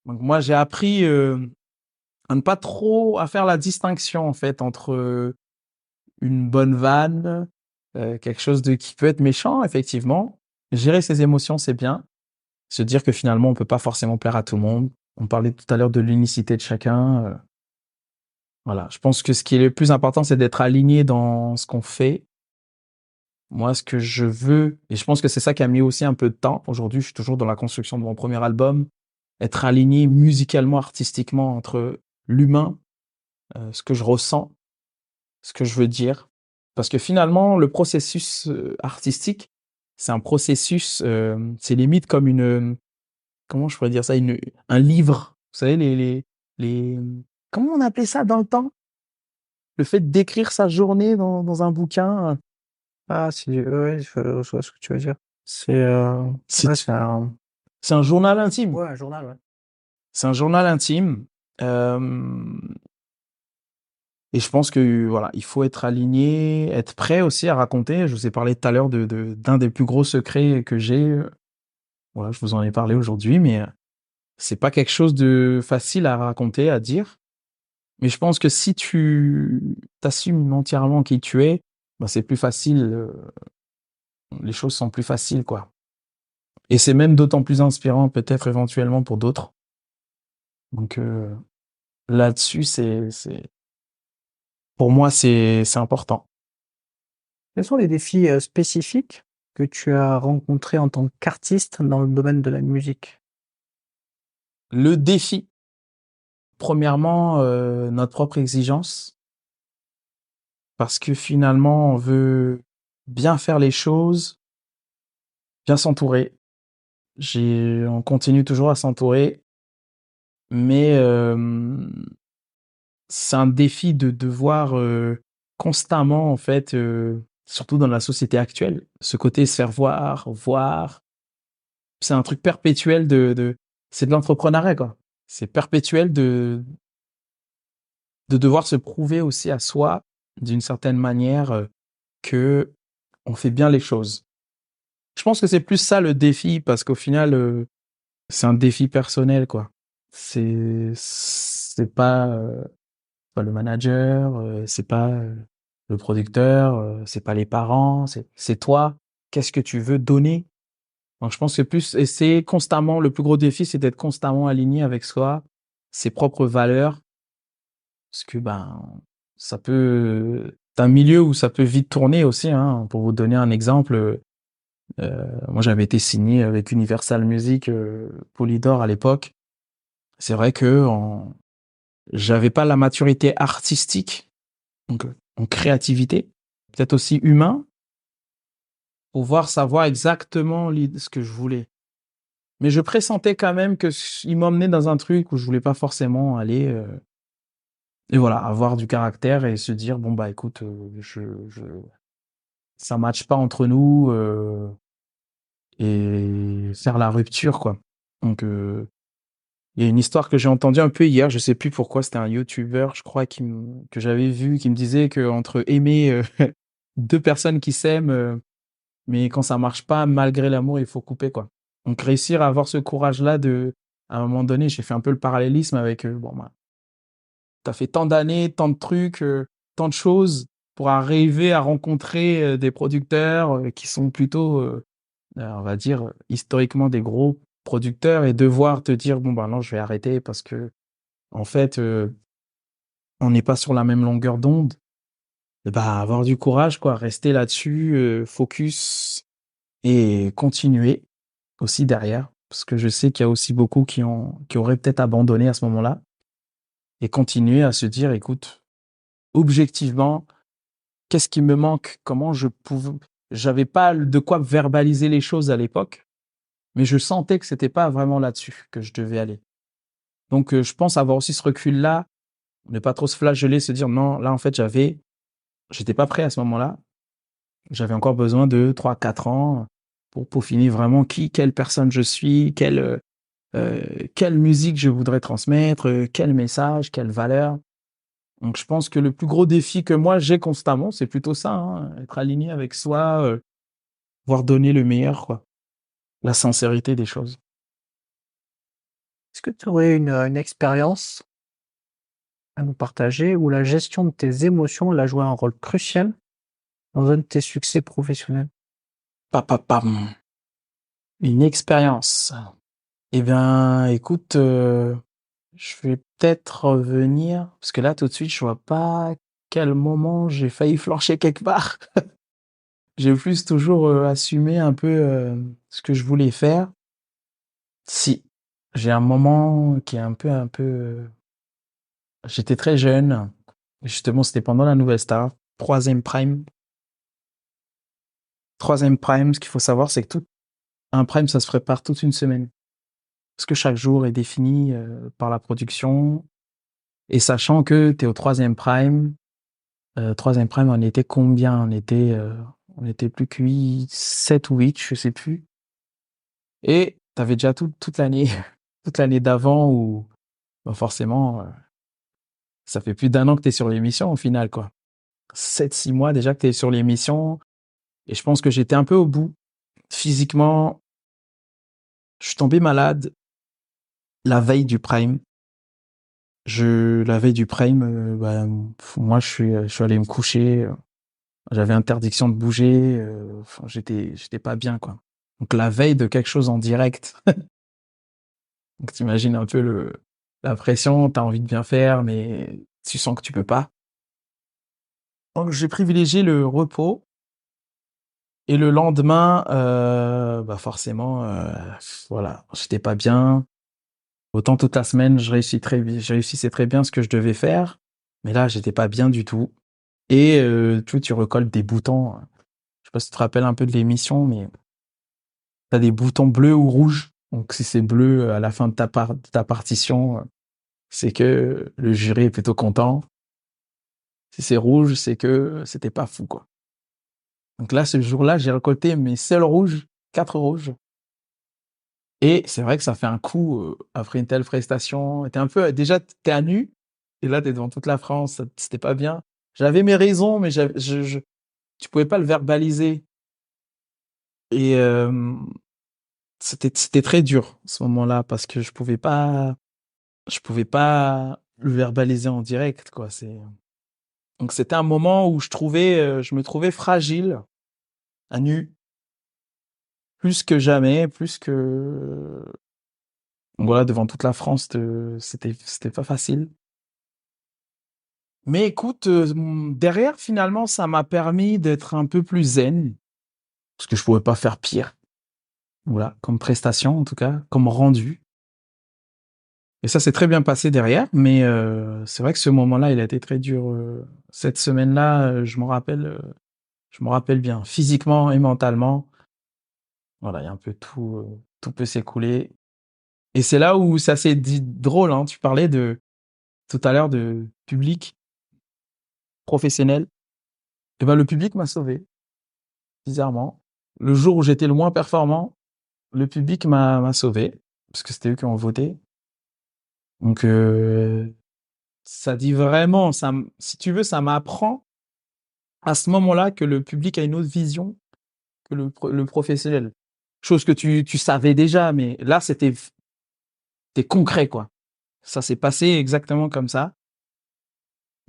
Donc moi, j'ai appris, à ne pas trop à faire la distinction, en fait, entre, une bonne vanne, quelque chose de qui peut être méchant, effectivement. Gérer ses émotions, c'est bien. Se dire que finalement, on peut pas forcément plaire à tout le monde. On parlait tout à l'heure de l'unicité de chacun, voilà. Je pense que ce qui est le plus important, c'est d'être aligné dans ce qu'on fait. Moi, ce que je veux et je pense que c'est ça qui a mis aussi un peu de temps. Aujourd'hui, je suis toujours dans la construction de mon premier album. Être aligné musicalement, artistiquement entre l'humain, ce que je ressens, ce que je veux dire. Parce que finalement, le processus, artistique, c'est un processus, c'est limite comme une, comment je pourrais dire ça? Un livre. Vous savez les comment on appelait ça dans le temps? Le fait d'écrire sa journée dans un bouquin, Ah, ouais, je vois ce que tu veux dire. Ouais, c'est c'est un journal intime. ouais, un journal, ouais. C'est un journal intime, et je pense que, voilà, il faut être aligné, être prêt aussi à raconter. Je vous ai parlé tout à l'heure d'un des plus gros secrets que j'ai, voilà, je vous en ai parlé aujourd'hui, mais, c'est pas quelque chose de facile à raconter, à dire. Mais je pense que si tu t'assumes entièrement qui tu es, bah, c'est plus facile, les choses sont plus faciles, quoi. Et c'est même d'autant plus inspirant peut-être éventuellement pour d'autres. Donc, là-dessus, pour moi, c'est important. Quels sont les défis, spécifiques que tu as rencontrés en tant qu'artiste dans le domaine de la musique? Le défi, premièrement, notre propre exigence, parce que finalement, on veut bien faire les choses, bien s'entourer. On continue toujours à s'entourer, mais, c'est un défi de devoir, constamment, en fait, surtout dans la société actuelle, ce côté se faire voir. C'est un truc perpétuel c'est de l'entrepreneuriat, quoi. C'est perpétuel de devoir se prouver aussi à soi, d'une certaine manière, que on fait bien les choses. Je pense que c'est plus ça le défi parce qu'au final, c'est un défi personnel, quoi. C'est pas le manager, c'est pas, le producteur, c'est pas les parents, c'est toi. Qu'est-ce que tu veux donner? Donc je pense que plus et c'est constamment le plus gros défi, c'est d'être constamment aligné avec soi, ses propres valeurs, parce que, ben, ça peut c'est un milieu où ça peut vite tourner aussi, hein. Pour vous donner un exemple, moi j'avais été signé avec Universal Music, Polydor à l'époque. C'est vrai que j'avais pas la maturité artistique, donc en créativité, peut-être aussi humain, pouvoir savoir exactement ce que je voulais. Mais je pressentais quand même que il m'emmenait dans un truc où je voulais pas forcément aller, et voilà, avoir du caractère et se dire bon bah écoute, ça matche pas entre nous, et faire la rupture, quoi. Donc, il y a une histoire que j'ai entendue un peu hier, je sais plus pourquoi, c'était un youtubeur, je crois, que j'avais vu, qui me disait que entre aimer, deux personnes qui s'aiment, mais quand ça marche pas, malgré l'amour, il faut couper, quoi. Donc réussir à avoir ce courage-là à un moment donné, j'ai fait un peu le parallélisme avec, bon, bah, t'as fait tant d'années, tant de trucs, tant de choses pour arriver à rencontrer, des producteurs, qui sont plutôt, on va dire, historiquement des gros producteurs et devoir te dire: «Bon, bah, non, je vais arrêter parce que en fait, on n'est pas sur la même longueur d'onde». Et bah, avoir du courage, quoi, rester là-dessus, focus et continuer aussi derrière. Parce que je sais qu'il y a aussi beaucoup qui auraient peut-être abandonné à ce moment-là et continuer à se dire: «Écoute, objectivement, qu'est-ce qui me manque? Comment je pouvais». J'avais pas de quoi verbaliser les choses à l'époque, mais je sentais que c'était pas vraiment là-dessus que je devais aller. Donc, je pense avoir aussi ce recul-là, ne pas trop se flageller, se dire: «Non, là, en fait, j'étais pas prêt à ce moment-là». J'avais encore besoin de 3, 4 ans pour peaufiner vraiment quelle personne je suis, quelle musique je voudrais transmettre, quel message, quelle valeur. Donc je pense que le plus gros défi que moi j'ai constamment, c'est plutôt ça, hein, être aligné avec soi, pouvoir donner le meilleur, quoi. La sincérité des choses. Est-ce que tu aurais une expérience à nous partager où la gestion de tes émotions, elle a joué un rôle crucial dans un de tes succès professionnels? Papapam. Une expérience. Eh bien, écoute, je vais peut-être revenir, parce que là, tout de suite, je vois pas quel moment j'ai failli flancher quelque part. J'ai plus toujours assumé un peu ce que je voulais faire. Si, j'ai un moment qui est j'étais très jeune. Justement, c'était pendant la Nouvelle Star, troisième prime. Troisième prime, ce qu'il faut savoir, c'est que un prime, ça se prépare toute une semaine. Parce que chaque jour est défini par la production. Et sachant que tu es au troisième prime, on était combien? On était plus que 7 ou 8, je sais plus. Et t'avais déjà toute l'année, toute l'année d'avant où, bah forcément, ça fait plus d'1 an que t'es sur l'émission au final, quoi. 7, 6 mois déjà que t'es sur l'émission. Et je pense que j'étais un peu au bout. Physiquement, je suis tombé malade la veille du prime. La veille du prime, bah, moi, je suis allé me coucher. J'avais interdiction de bouger. Enfin, j'étais pas bien, quoi. Donc la veille de quelque chose en direct. Donc t'imagines un peu la pression. T'as envie de bien faire, mais tu sens que tu peux pas. Donc j'ai privilégié le repos. Et le lendemain, bah forcément, voilà, j'étais pas bien. Autant toute la semaine, je réussissais très bien ce que je devais faire, mais là, j'étais pas bien du tout. Et tu recolles des boutons. Je sais pas si tu te rappelles un peu de l'émission, mais t'as des boutons bleus ou rouges. Donc si c'est bleu à la fin de ta partition, c'est que le jury est plutôt content. Si c'est rouge, c'est que c'était pas fou, quoi. Donc là, ce jour-là, j'ai récolté mes seuls rouges, 4 rouges. Et c'est vrai que ça fait un coup après une telle prestation. T'es un peu, déjà, t'es à nu. Et là, t'es devant toute la France. C'était pas bien. J'avais mes raisons, mais tu pouvais pas le verbaliser. Et c'était très dur ce moment-là parce que je pouvais pas le verbaliser en direct, quoi. Donc c'était un moment où je me trouvais fragile, à nu, plus que jamais, donc voilà, devant toute la France, c'était pas facile. Mais écoute, derrière, finalement, ça m'a permis d'être un peu plus zen, parce que je pouvais pas faire pire. Voilà, comme prestation, en tout cas, comme rendu. Et ça s'est très bien passé derrière, mais c'est vrai que ce moment-là, il a été très dur. Cette semaine-là, je me rappelle bien, physiquement et mentalement. Voilà, il y a un peu tout peut s'écouler. Et c'est là où ça s'est dit drôle, hein. Tu parlais tout à l'heure de public professionnel. Et ben, le public m'a sauvé, bizarrement. Le jour où j'étais le moins performant, le public m'a sauvé, parce que c'était eux qui ont voté. Donc, ça dit vraiment, si tu veux, ça m'apprend à ce moment-là que le public a une autre vision que le professionnel. Chose que tu savais déjà, mais là, c'était concret, quoi. Ça s'est passé exactement comme ça.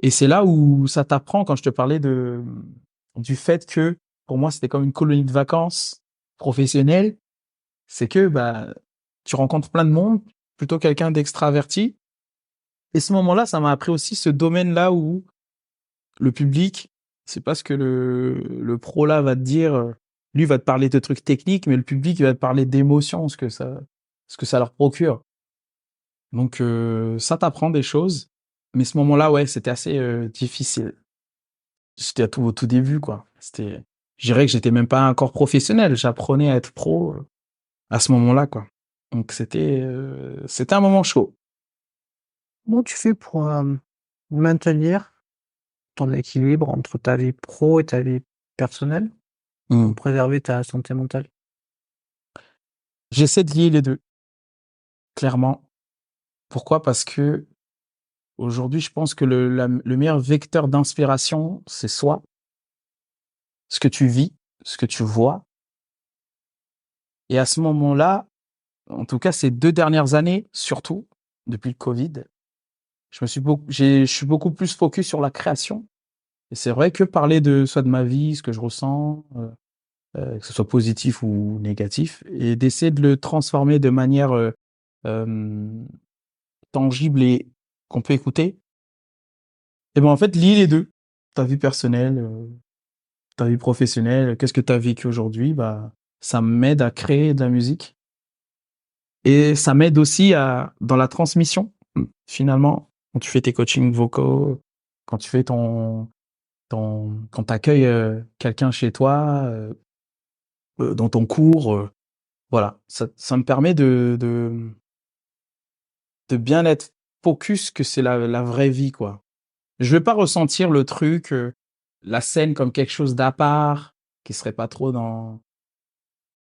Et c'est là où ça t'apprend, quand je te parlais du fait que, pour moi, c'était comme une colonie de vacances professionnelle. C'est que, bah, tu rencontres plein de monde, plutôt quelqu'un d'extraverti. Et ce moment-là, ça m'a appris aussi ce domaine-là où le public, c'est pas ce que le pro là va te dire. Lui va te parler de trucs techniques, mais le public va te parler d'émotions, ce que ça leur procure. Donc ça t'apprend des choses, mais ce moment-là, ouais, c'était assez difficile. C'était au tout début, quoi. Je dirais que j'étais même pas encore professionnel. J'apprenais à être pro à ce moment-là, quoi. Donc c'était un moment chaud. Comment tu fais pour, maintenir ton équilibre entre ta vie pro et ta vie personnelle, Mmh. pour préserver ta santé mentale? J'essaie de lier les 2, clairement. Pourquoi? Parce que aujourd'hui, je pense que le meilleur vecteur d'inspiration, c'est soi, ce que tu vis, ce que tu vois. Et à ce moment-là, en tout cas ces 2 dernières années, surtout depuis le Covid, je suis beaucoup plus focus sur la création. Et c'est vrai que parler de soit de ma vie, ce que je ressens, que ce soit positif ou négatif, et d'essayer de le transformer de manière tangible et qu'on peut écouter. Et ben en fait, lie les deux. Ta vie personnelle, ta vie professionnelle, qu'est-ce que tu as vécu aujourd'hui, bah ça m'aide à créer de la musique et ça m'aide aussi à dans la transmission. Finalement, quand tu fais tes coachings vocaux, quand tu fais quand t'accueilles quelqu'un chez toi, dans ton cours, voilà, ça me permet de bien être focus que c'est la vraie vie, quoi. Je vais pas ressentir le truc, la scène comme quelque chose d'à part, qui serait pas trop dans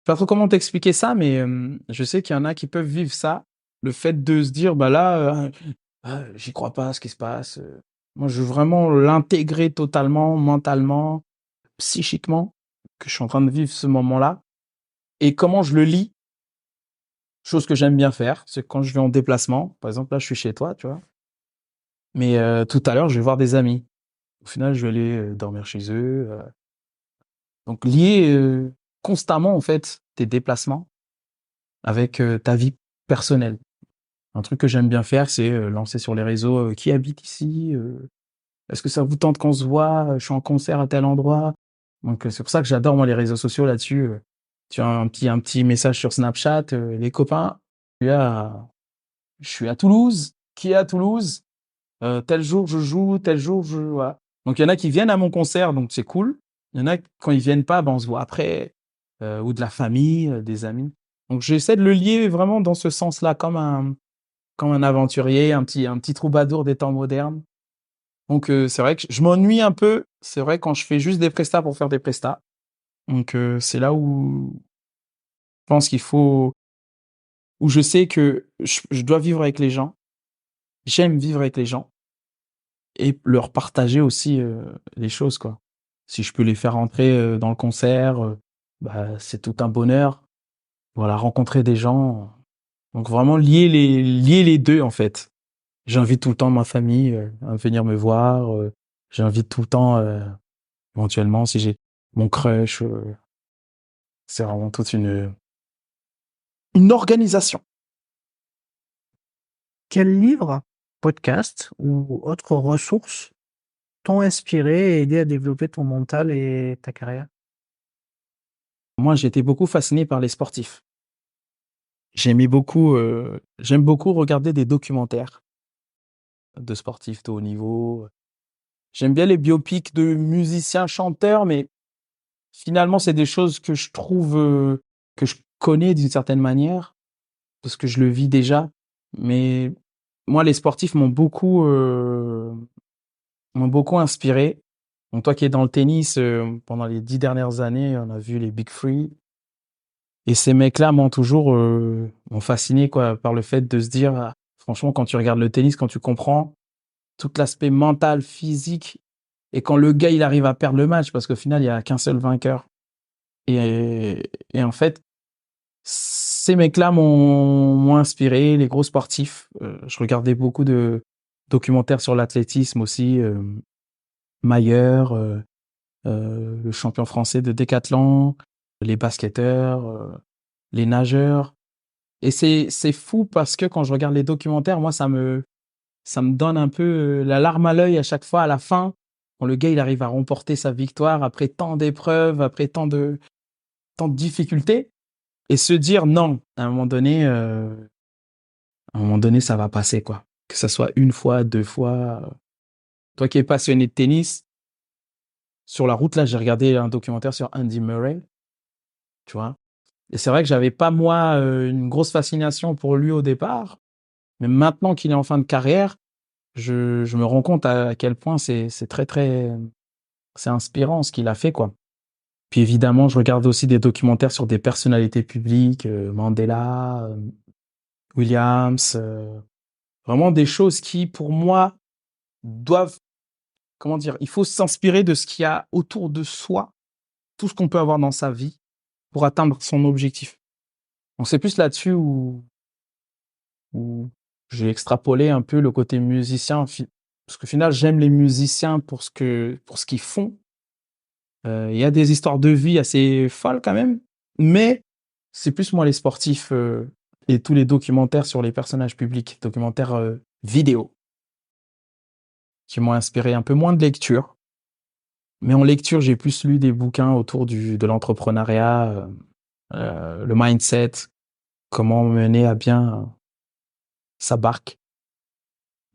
pas trop comment t'expliquer ça, mais je sais qu'il y en a qui peuvent vivre ça. Le fait de se dire: «Bah là, j'y crois pas à ce qui se passe», moi, je veux vraiment l'intégrer totalement, mentalement, psychiquement, que je suis en train de vivre ce moment-là et comment je le lis. Chose que j'aime bien faire, c'est quand je vais en déplacement, par exemple, là, je suis chez toi, tu vois? Mais tout à l'heure, je vais voir des amis. Au final, je vais aller, dormir chez eux, donc lier, constamment, en fait, tes déplacements avec, ta vie personnelle. Un truc que j'aime bien faire, c'est, lancer sur les réseaux, «Qui habite ici? Est-ce que ça vous tente qu'on se voit? Je suis en concert à tel endroit». Donc c'est pour ça que j'adore moi les réseaux sociaux là-dessus, tu as un petit message sur Snapchat, «Les copains, je suis à Toulouse. Qui est à Toulouse? Tel jour je joue, tel jour je» voilà. Donc il y en a qui viennent à mon concert, donc c'est cool. Il y en a quand ils viennent pas, ben, on se voit après, ou de la famille, des amis. Donc j'essaie de le lier vraiment dans ce sens-là, comme un aventurier, un petit troubadour des temps modernes. Donc c'est vrai que je m'ennuie un peu, c'est vrai quand je fais juste des prestats pour faire des prestats. Donc c'est là où je pense qu'il faut où je sais que je dois vivre avec les gens. J'aime vivre avec les gens et leur partager aussi, les choses, quoi. Si je peux les faire entrer, dans le concert, bah, c'est tout un bonheur. Voilà, rencontrer des gens, donc vraiment lier les 2 en fait. J'invite tout le temps ma famille, à venir me voir, j'invite tout le temps, éventuellement si j'ai mon crush, c'est vraiment toute une organisation. Quel livre, podcast ou autre ressource t'ont inspiré et aidé à développer ton mental et ta carrière? Moi, j'ai été beaucoup fasciné par les sportifs. J'aime beaucoup regarder des documentaires de sportifs de haut niveau. J'aime bien les biopics de musiciens, chanteurs, mais finalement, c'est des choses que je trouve, que je connais d'une certaine manière, parce que je le vis déjà. Mais moi, les sportifs m'ont beaucoup inspiré. Donc toi qui es dans le tennis, pendant les 10 dernières années, on a vu les Big Three. Et ces mecs-là m'ont fasciné, quoi, par le fait de se dire, ah, franchement, quand tu regardes le tennis, quand tu comprends tout l'aspect mental, physique, et quand le gars, il arrive à perdre le match, parce qu'au final, il y a qu'un seul vainqueur. Et en fait, ces mecs-là m'ont inspiré, les gros sportifs. Je regardais beaucoup de documentaires sur l'athlétisme aussi, Mayer, le champion français de décathlon, les basketteurs, les nageurs. Et c'est fou parce que quand je regarde les documentaires, moi, ça me donne un peu la larme à l'œil à chaque fois, à la fin, quand le gars, il arrive à remporter sa victoire après tant d'épreuves, après tant de difficultés, et se dire non, à un moment donné, ça va passer, quoi. Que ça soit une fois, 2 fois. Toi qui es passionné de tennis, sur la route, là, j'ai regardé un documentaire sur Andy Murray, tu vois. Et c'est vrai que j'avais pas, moi, une grosse fascination pour lui au départ, mais maintenant qu'il est en fin de carrière, je me rends compte à quel point c'est très, très, c'est inspirant ce qu'il a fait, quoi. Puis évidemment, je regarde aussi des documentaires sur des personnalités publiques, Mandela, Williams, vraiment des choses qui, pour moi, doivent, comment dire, il faut s'inspirer de ce qu'il y a autour de soi, tout ce qu'on peut avoir dans sa vie pour atteindre son objectif. Donc c'est plus là-dessus où j'ai extrapolé un peu le côté musicien, parce qu'au final, j'aime les musiciens pour ce qu'ils font. Il y a des histoires de vie assez folles quand même, mais c'est plus moi les sportifs et tous les documentaires sur les personnages publics, documentaires vidéo, qui m'ont inspiré. Un peu moins de lecture, mais en lecture, j'ai plus lu des bouquins autour de l'entrepreneuriat, le mindset, comment mener à bien sa barque,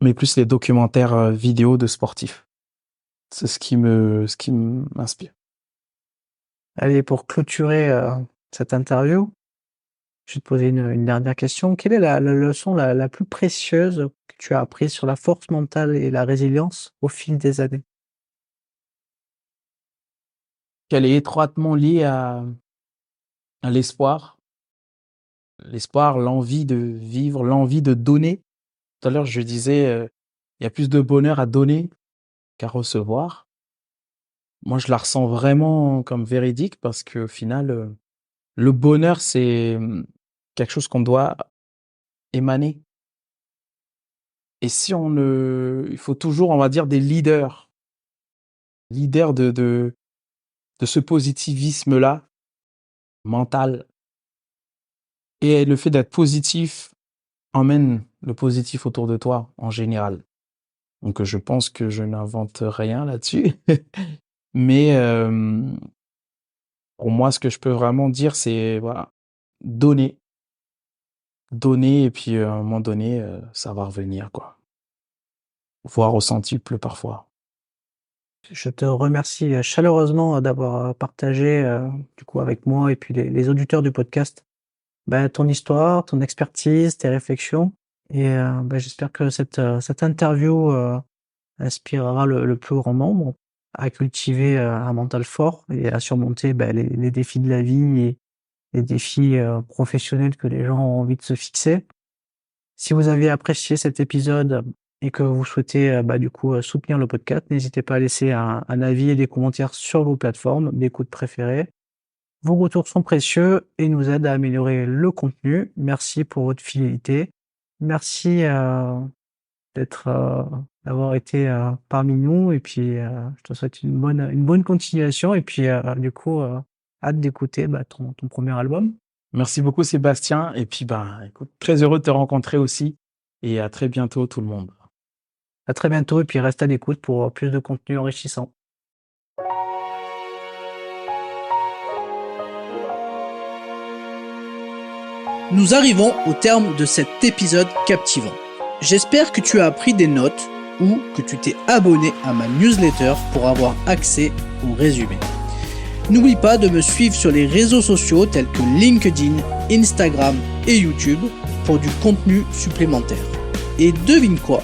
mais plus les documentaires vidéo de sportifs. C'est ce qui m'inspire. Allez, pour clôturer cette interview, je vais te poser une dernière question. Quelle est la leçon la plus précieuse que tu as apprise sur la force mentale et la résilience au fil des années? Qu'elle est étroitement liée à l'espoir. L'espoir, l'envie de vivre, l'envie de donner. Tout à l'heure, je disais, il y a plus de bonheur à donner qu'à recevoir. Moi, je la ressens vraiment comme véridique parce qu'au final, le bonheur, c'est quelque chose qu'on doit émaner. Et si il faut toujours, on va dire, des leaders de ce positivisme-là, mental. Et le fait d'être positif emmène le positif autour de toi, en général. Donc, je pense que je n'invente rien là-dessus. Mais pour moi, ce que je peux vraiment dire, c'est voilà, donner. Donner, et puis à un moment donné, ça va revenir, quoi. Voire au centuple parfois. Je te remercie chaleureusement d'avoir partagé du coup avec moi et puis les auditeurs du podcast ton histoire, ton expertise, tes réflexions. Et j'espère que cette interview inspirera le plus grand nombre à cultiver un mental fort et à surmonter les défis de la vie et les défis professionnels que les gens ont envie de se fixer. Si vous avez apprécié cet épisode et que vous souhaitez soutenir le podcast, n'hésitez pas à laisser un avis et des commentaires sur vos plateformes d'écoute préférées. Vos retours sont précieux et nous aident à améliorer le contenu. Merci pour votre fidélité. Merci d'avoir été parmi nous et puis je te souhaite une bonne continuation et puis hâte d'écouter ton premier album. Merci beaucoup, Sébastien. Et puis, écoute, très heureux de te rencontrer aussi. Et à très bientôt, tout le monde. À très bientôt et puis reste à l'écoute pour plus de contenu enrichissant. Nous arrivons au terme de cet épisode captivant. J'espère que tu as pris des notes ou que tu t'es abonné à ma newsletter pour avoir accès au résumé. N'oublie pas de me suivre sur les réseaux sociaux tels que LinkedIn, Instagram et YouTube pour du contenu supplémentaire. Et devine quoi ?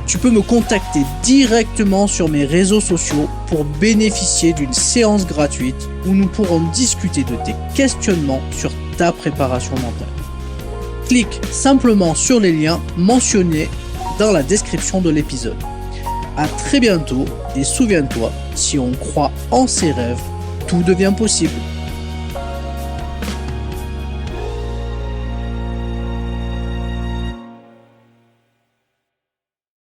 Tu peux me contacter directement sur mes réseaux sociaux pour bénéficier d'une séance gratuite où nous pourrons discuter de tes questionnements sur ta préparation mentale. Clique simplement sur les liens mentionnés dans la description de l'épisode. À très bientôt et souviens-toi, si on croit en ses rêves, tout devient possible.